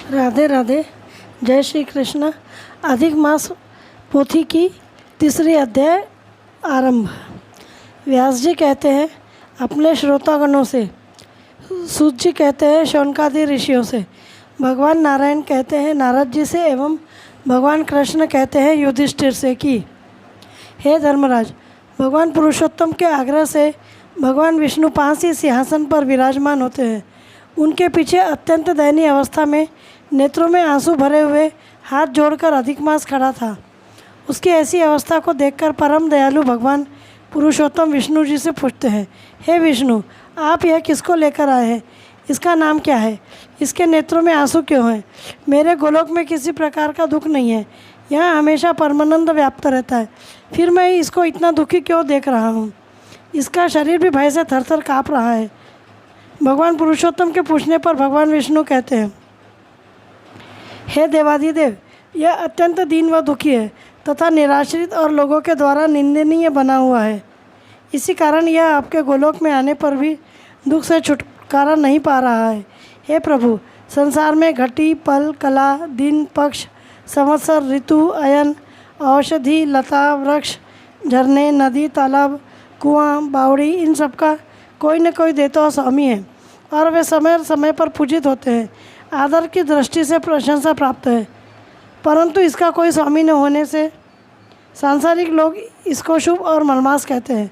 राधे राधे। जय श्री कृष्ण। अधिक मास पोथी की तीसरी अध्याय आरंभ। व्यास जी कहते हैं अपने श्रोतागणों से, सूत जी कहते हैं शौनकादि ऋषियों से, भगवान नारायण कहते हैं नारद जी से एवं भगवान कृष्ण कहते हैं युधिष्ठिर से कि हे धर्मराज, भगवान पुरुषोत्तम के आग्रह से भगवान विष्णु पास ही सिंहासन पर विराजमान होते हैं। उनके पीछे अत्यंत दयनीय अवस्था में नेत्रों में आंसू भरे हुए हाथ जोड़कर अधिक मास खड़ा था। उसकी ऐसी अवस्था को देखकर परम दयालु भगवान पुरुषोत्तम विष्णु जी से पूछते हैं, हे विष्णु, आप यह किसको लेकर आए हैं? इसका नाम क्या है? इसके नेत्रों में आंसू क्यों हैं? मेरे गोलोक में किसी प्रकार का दुख नहीं है, यहाँ हमेशा परमानंद व्याप्त रहता है, फिर मैं इसको इतना दुखी क्यों देख रहा हूँ? इसका शरीर भी भय से थरथर काँप रहा है। भगवान पुरुषोत्तम के पूछने पर भगवान विष्णु कहते हैं, हे देवाधिदेव, यह अत्यंत दीन व दुखी है तथा निराश्रित और लोगों के द्वारा निंदनीय बना हुआ है। इसी कारण यह आपके गोलोक में आने पर भी दुख से छुटकारा नहीं पा रहा है। हे प्रभु, संसार में घटी, पल, कला, दिन, पक्ष, संवत्सर, ऋतु, अयन, औषधि, लता, वृक्ष, झरने, नदी, तालाब, कुआं, बावड़ी, इन सब का कोई न कोई देता हुआ स्वामी है और वे समय समय पर पूजित होते हैं। आदर की दृष्टि से प्रशंसा प्राप्त है, परंतु इसका कोई स्वामी न होने से सांसारिक लोग इसको शुभ और मलमास कहते हैं।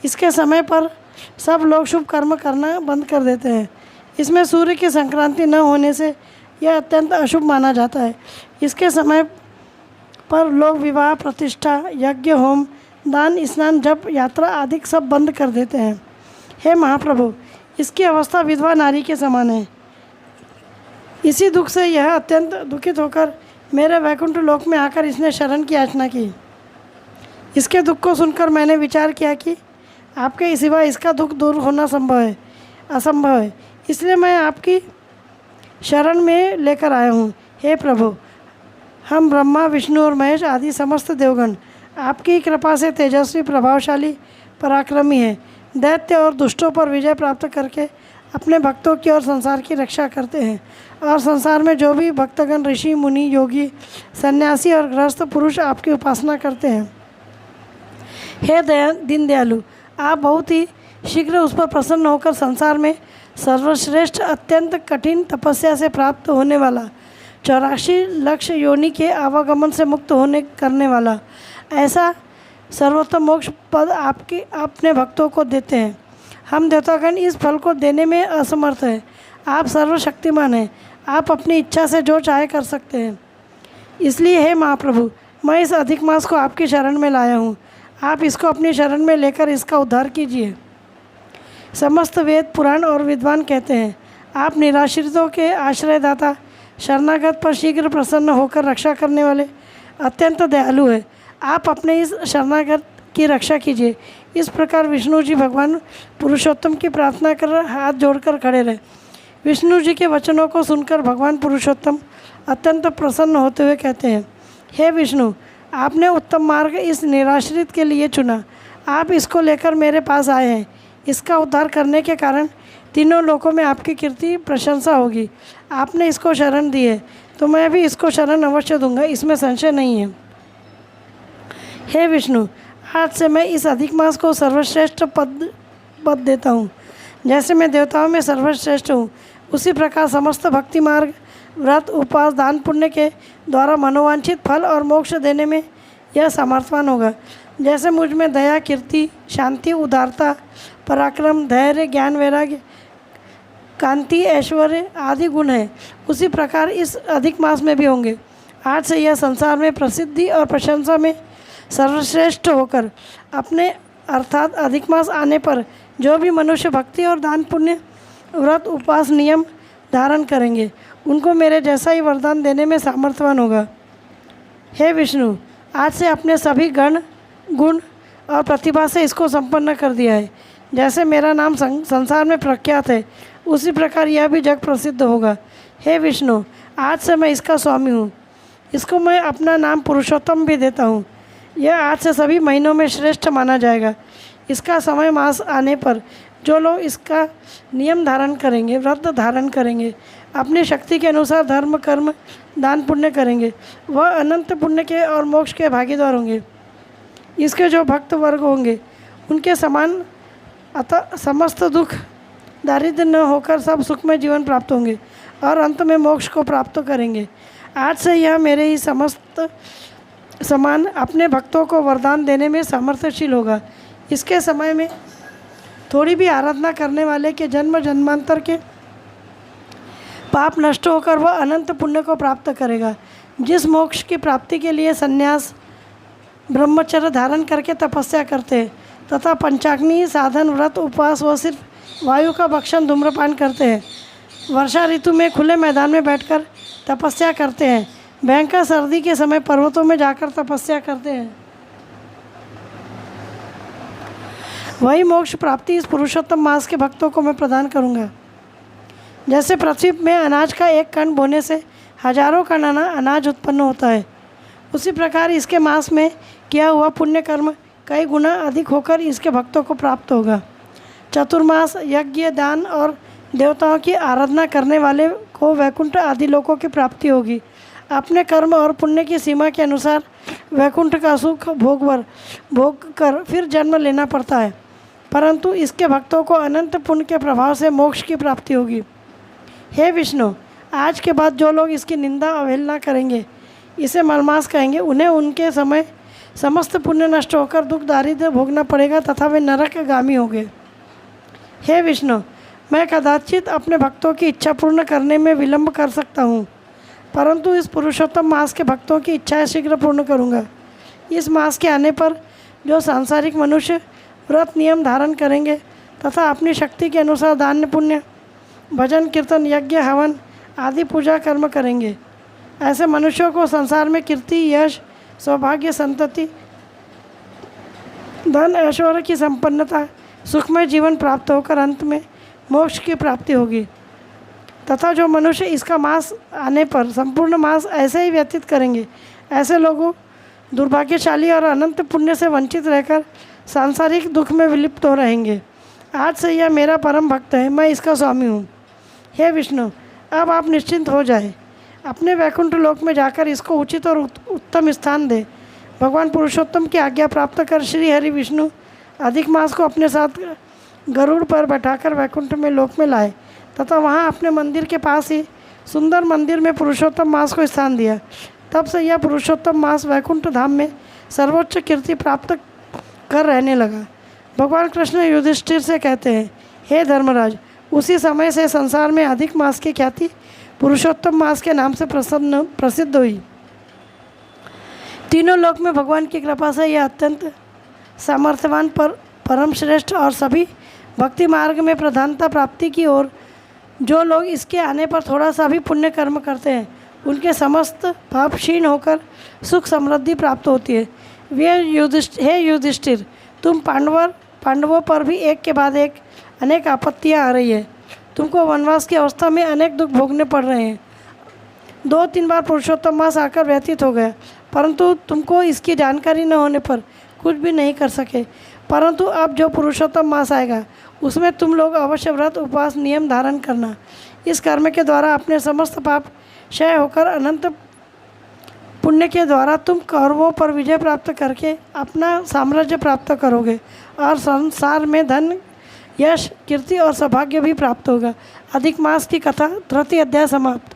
इसके समय पर सब लोग शुभ कर्म करना बंद कर देते हैं। इसमें सूर्य की संक्रांति न होने से यह अत्यंत अशुभ माना जाता है। इसके समय पर लोग विवाह, प्रतिष्ठा, यज्ञ, होम, दान, स्नान, जप, यात्रा आदि सब बंद कर देते हैं। हे महाप्रभु, इसकी अवस्था विधवा नारी के समान है। इसी दुख से यह अत्यंत दुखित होकर मेरे वैकुंठ लोक में आकर इसने शरण की याचना की। इसके दुख को सुनकर मैंने विचार किया कि आपके सिवा इसका दुख दूर होना असंभव है, इसलिए मैं आपकी शरण में लेकर आया हूँ। हे प्रभु, हम ब्रह्मा, विष्णु और महेश आदि समस्त देवगण आपकी कृपा से तेजस्वी, प्रभावशाली, पराक्रमी हैं। दैत्य और दुष्टों पर विजय प्राप्त करके अपने भक्तों की और संसार की रक्षा करते हैं और संसार में जो भी भक्तगण, ऋषि, मुनि, योगी, सन्यासी और गृहस्थ पुरुष आपकी उपासना करते हैं, हे दीन दयालु, आप बहुत ही शीघ्र उस पर प्रसन्न होकर संसार में सर्वश्रेष्ठ अत्यंत कठिन तपस्या से प्राप्त होने वाला 84 लाख योनि के आवागमन से मुक्त होने करने वाला ऐसा सर्वोत्तम मोक्ष पद अपने भक्तों को देते हैं। हम देवतागण इस फल को देने में असमर्थ हैं। आप सर्वशक्तिमान हैं, आप अपनी इच्छा से जो चाहे कर सकते हैं। इसलिए हे महाप्रभु, मैं इस अधिक मास को आपकी शरण में लाया हूँ। आप इसको अपनी शरण में लेकर इसका उद्धार कीजिए। समस्त वेद, पुराण और विद्वान कहते हैं आप निराश्रितों के आश्रयदाता, शरणागत पर शीघ्र प्रसन्न होकर रक्षा करने वाले अत्यंत दयालु हैं। आप अपने इस शरणागत की रक्षा कीजिए। इस प्रकार विष्णु जी भगवान पुरुषोत्तम की प्रार्थना कर हाथ जोड़कर खड़े रहे। विष्णु जी के वचनों को सुनकर भगवान पुरुषोत्तम अत्यंत प्रसन्न होते हुए कहते हैं, हे विष्णु, आपने उत्तम मार्ग इस निराश्रित के लिए चुना। आप इसको लेकर मेरे पास आए हैं। इसका उद्धार करने के कारण तीनों लोकों में आपकी कीर्ति, प्रशंसा होगी। आपने इसको शरण दी है तो मैं भी इसको शरण अवश्य दूंगा, इसमें संशय नहीं है। हे विष्णु, आज से मैं इस अधिक मास को सर्वश्रेष्ठ पद देता हूँ। जैसे मैं देवताओं में सर्वश्रेष्ठ हूँ, उसी प्रकार समस्त भक्ति मार्ग, व्रत, उपवास, दान, पुण्य के द्वारा मनोवांछित फल और मोक्ष देने में यह समर्थवान होगा। जैसे मुझ में दया, कीर्ति, शांति, उदारता, पराक्रम, धैर्य, ज्ञान, वैराग्य, कांति, ऐश्वर्य आदि गुण हैं, उसी प्रकार इस अधिक मास में भी होंगे। आज से यह संसार में प्रसिद्धि और प्रशंसा में सर्वश्रेष्ठ होकर अपने अर्थात अधिक मास आने पर जो भी मनुष्य भक्ति और दान, पुण्य, व्रत, उपवास, नियम धारण करेंगे, उनको मेरे जैसा ही वरदान देने में सामर्थ्यवान होगा। हे विष्णु, आज से अपने सभी गण, गुण और प्रतिभा से इसको संपन्न कर दिया है। जैसे मेरा नाम संसार में प्रख्यात है, उसी प्रकार यह भी जग प्रसिद्ध होगा। हे विष्णु, आज से मैं इसका स्वामी हूँ। इसको मैं अपना नाम पुरुषोत्तम भी देता हूँ। यह आज से सभी महीनों में श्रेष्ठ माना जाएगा। इसका समय मास आने पर जो लोग इसका नियम धारण करेंगे, व्रत धारण करेंगे, अपनी शक्ति के अनुसार धर्म कर्म दान पुण्य करेंगे, वह अनंत पुण्य के और मोक्ष के भागीदार होंगे। इसके जो भक्त वर्ग होंगे उनके समान अतः समस्त दुख दारिद्र्य न होकर सब सुखमय जीवन प्राप्त होंगे और अंत में मोक्ष को प्राप्त करेंगे। आज से यह मेरे ही समस्त समान अपने भक्तों को वरदान देने में सामर्थ्यशील होगा। इसके समय में थोड़ी भी आराधना करने वाले के जन्म जन्मांतर के पाप नष्ट होकर वह अनंत पुण्य को प्राप्त करेगा। जिस मोक्ष की प्राप्ति के लिए संन्यास ब्रह्मचर्य धारण करके तपस्या करते हैं तथा पंचाग्नि साधन व्रत उपवास व सिर्फ वायु का भक्षण धूम्रपान करते हैं, वर्षा ऋतु में खुले मैदान में बैठकर तपस्या करते हैं, भयंकर सर्दी के समय पर्वतों में जाकर तपस्या करते हैं, वही मोक्ष प्राप्ति इस पुरुषोत्तम मास के भक्तों को मैं प्रदान करूंगा। जैसे पृथ्वी में अनाज का एक कण बोने से हजारों कण अनाज उत्पन्न होता है, उसी प्रकार इसके मास में किया हुआ पुण्य कर्म कई गुना अधिक होकर इसके भक्तों को प्राप्त होगा। चतुर्मास यज्ञ दान और देवताओं की आराधना करने वाले को वैकुंठ आदि लोकों की प्राप्ति होगी। अपने कर्म और पुण्य की सीमा के अनुसार वैकुंठ का सुख भोग कर फिर जन्म लेना पड़ता है, परंतु इसके भक्तों को अनंत पुण्य के प्रभाव से मोक्ष की प्राप्ति होगी। हे विष्णु, आज के बाद जो लोग इसकी निंदा अवहेलना करेंगे, इसे मलमास कहेंगे, उन्हें उनके समय समस्त पुण्य नष्ट होकर दुख दारिद्र्य भोगना पड़ेगा तथा वे नरकगामी होंगे। हे विष्णु, मैं कदाचित अपने भक्तों की इच्छा पूर्ण करने में विलंब कर सकता हूँ, परंतु इस पुरुषोत्तम मास के भक्तों की इच्छाएं शीघ्र पूर्ण करूँगा। इस मास के आने पर जो सांसारिक मनुष्य व्रत नियम धारण करेंगे तथा अपनी शक्ति के अनुसार दान पुण्य भजन कीर्तन यज्ञ हवन आदि पूजा कर्म करेंगे, ऐसे मनुष्यों को संसार में कीर्ति यश सौभाग्य संतति धन ऐश्वर्य की संपन्नता सुखमय जीवन प्राप्त होकर अंत में मोक्ष की प्राप्ति होगी। तथा जो मनुष्य इसका मास आने पर संपूर्ण मास ऐसे ही व्यतीत करेंगे, ऐसे लोगों दुर्भाग्यशाली और अनंत पुण्य से वंचित रहकर सांसारिक दुख में विलिप्त हो रहेंगे। आज से यह मेरा परम भक्त है, मैं इसका स्वामी हूँ। हे विष्णु, अब आप निश्चिंत हो जाए, अपने वैकुंठ लोक में जाकर इसको उचित और उत्तम स्थान दे। भगवान पुरुषोत्तम की आज्ञा प्राप्त कर श्री हरि विष्णु अधिक मास को अपने साथ गरुड़ पर बैठाकर वैकुंठ में लोक में लाए तथा वहाँ अपने मंदिर के पास ही सुंदर मंदिर में पुरुषोत्तम मास को स्थान दिया। तब से यह पुरुषोत्तम मास वैकुंठ धाम में सर्वोच्च कीर्ति प्राप्त कर रहने लगा। भगवान कृष्ण युधिष्ठिर से कहते हैं, हे धर्मराज, उसी समय से संसार में अधिक मास की ख्याति पुरुषोत्तम मास के नाम से प्रसिद्ध हुई। तीनों लोक में भगवान की कृपा से यह अत्यंत सामर्थ्यवान परम श्रेष्ठ और सभी भक्ति मार्ग में प्रधानता प्राप्ति की ओर जो लोग इसके आने पर थोड़ा सा भी पुण्य कर्म करते हैं, उनके समस्त पाप क्षीण होकर सुख समृद्धि प्राप्त होती है। हे युधिष्ठिर, तुम पांडवों पर भी एक के बाद एक अनेक आपत्तियां आ रही है। तुमको वनवास की अवस्था में अनेक दुख भोगने पड़ रहे हैं। 2-3 बार पुरुषोत्तम मास आकर व्यतीत हो गया, परंतु तुमको इसकी जानकारी न होने पर कुछ भी नहीं कर सके। परंतु अब जो पुरुषोत्तम मास आएगा उसमें तुम लोग अवश्य व्रत उपवास नियम धारण करना। इस कर्म के द्वारा अपने समस्त पाप क्षय होकर अनंत पुण्य के द्वारा तुम कौरवों पर विजय प्राप्त करके अपना साम्राज्य प्राप्त करोगे और संसार में धन यश कीर्ति और सौभाग्य भी प्राप्त होगा। अधिक मास की कथा तृतीय अध्याय समाप्त।